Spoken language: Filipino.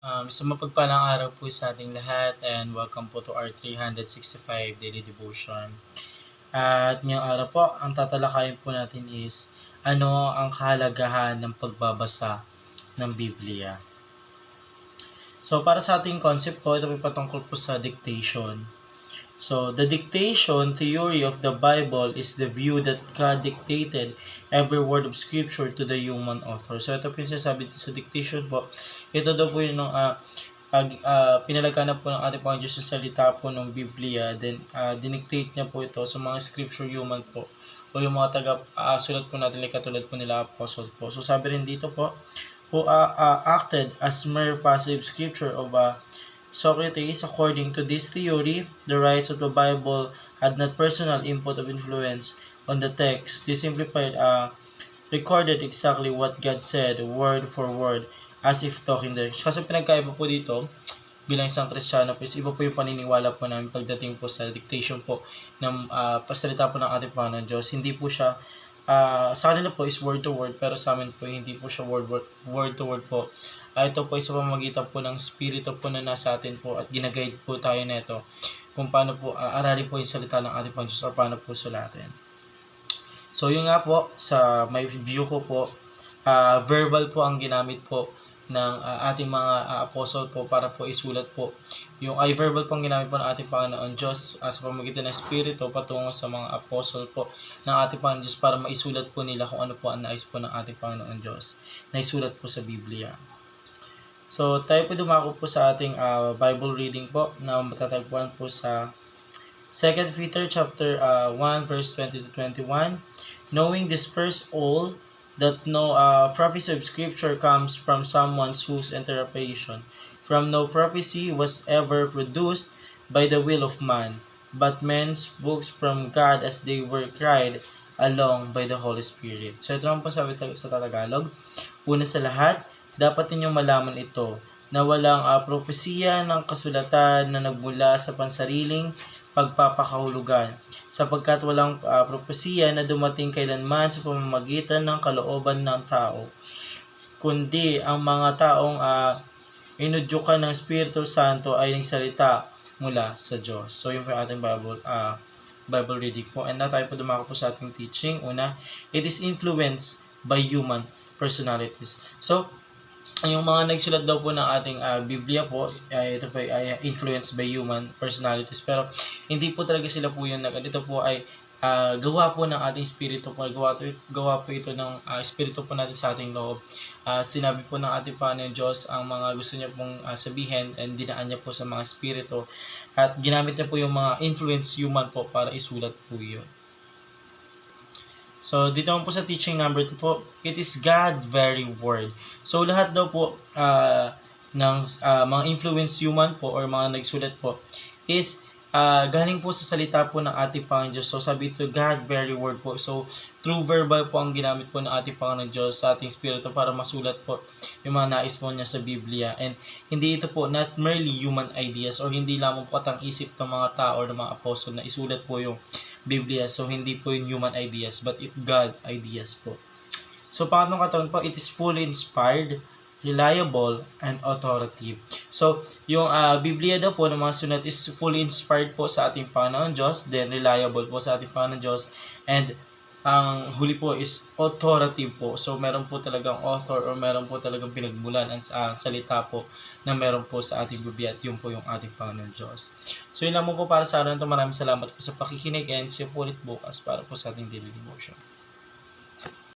Sa mapagpalang araw po sa ating lahat and welcome po to our 365 Daily Devotion. At ngayong araw po, ang tatalakayin po natin is ano ang kahalagahan ng pagbabasa ng Biblia. So para sa ating concept po, ito po patungkol po sa dictation. So, the dictation theory of the Bible is the view that God dictated every word of Scripture to the human author. So, ito po yung sinasabi sa dictation po. Ito daw po yung pinalagana po ng ating Panginoon Diyos sa salita po ng Biblia. Then, dinictate niya po ito sa mga Scripture human po. O yung mga sulat po natin, katulad po nila Apostles po. So, sabi rin dito po, who acted as mere passive Scripture of Socrates. According to this theory, the writers of the Bible had not personal input of influence on the text. They simplified recorded exactly what God said, word for word, as if talking there. Kasi pinagkaiba po dito, bilang isang Kristiyano, is iba po yung paniniwala po namin pagdating po sa dictation po ng pasalita po ng ating Panginoon Diyos. Hindi po siya, sa kanila po is word to word, pero sa amin po hindi po siya word to word po. Ito po ay sa pamamagitan po ng Espiritu po na nasa atin po at ginaguide po tayo nito kung paano po aralin po yung salita ng ating Panginoon o paano po sulatin. So yun nga po, sa may view ko po, verbal po ang ginamit po ng ating mga apostle po para po isulat po. Yung verbal po ang ginamit po ng ating Panginoon Diyos sa pamamagitan ng Espiritu patungo sa mga apostle po ng ating Panginoon Diyos para maisulat po nila kung ano po ang nais po ng ating Panginoon Diyos na isulat po sa Biblia. So, tayo po dumako po sa ating Bible reading po na matatagpuan po sa 2 Peter chapter 1 verse 20 to 21. Knowing this first all, that no prophecy of Scripture comes from someone's whose interpretation from no prophecy was ever produced by the will of man, but men spoke from God as they were cried along by the Holy Spirit. So, ito naman po sabi sa Tagalog. Una sa lahat, dapat ninyong malaman ito, na walang propesiya ng kasulatan na nagmula sa pansariling pagpapakahulugan, sapagkat walang propesiya na dumating kailanman sa pamamagitan ng kalooban ng tao, kundi ang mga taong inudyukan ng Espiritu Santo ay nagsalita mula sa Diyos. So, yun po yung ating Bible reading po. And na tayo po dumako po sa ating teaching. Una, it is influenced by human personalities. So, yung mga nagsulat daw po ng ating Biblia po, ito po ay influenced by human personalities. Pero hindi po talaga sila po yun. Ito po ay gawa po ng ating Espiritu po. Gawa po ito ng Espiritu po natin sa ating loob. Sinabi po ng ating Panginoon Diyos ang mga gusto niya pong sabihin and dinaan niya po sa mga Espiritu. At ginamit niya po yung mga influence human po para isulat po yun. So, dito po sa teaching number 2 po, it is God very word. So, lahat daw po ng mga influence human po or mga nagsulat po is galing po sa salita po ng ating Panginoon Diyos. So, sabi ito, God very word po. So, true verbal po ang ginamit po ng ating Panginoon Diyos sa ating Espiritu para masulat po yung mga nais po niya sa Biblia. And hindi ito po not merely human ideas or hindi lamang po katang isip ng mga tao or ng mga apostle na isulat po yung Biblia. So, hindi po yung human ideas, but God ideas po. So, pangatlong katawan po, it is fully inspired, reliable, and authoritative. So, yung Biblia daw po ng mga sulat is fully inspired po sa ating Panginoon Diyos, then reliable po sa ating Panginoon Diyos, and ang huli po is authoritative po. So, meron po talagang author or meron po talagang pinagmulan ang salita po na meron po sa ating Biblia at yun po yung ating Panginoon Diyos. So, yun lang po para sa araw na ito. Maraming salamat po sa pakikinig and see you po ulit bukas para po sa ating daily devotion.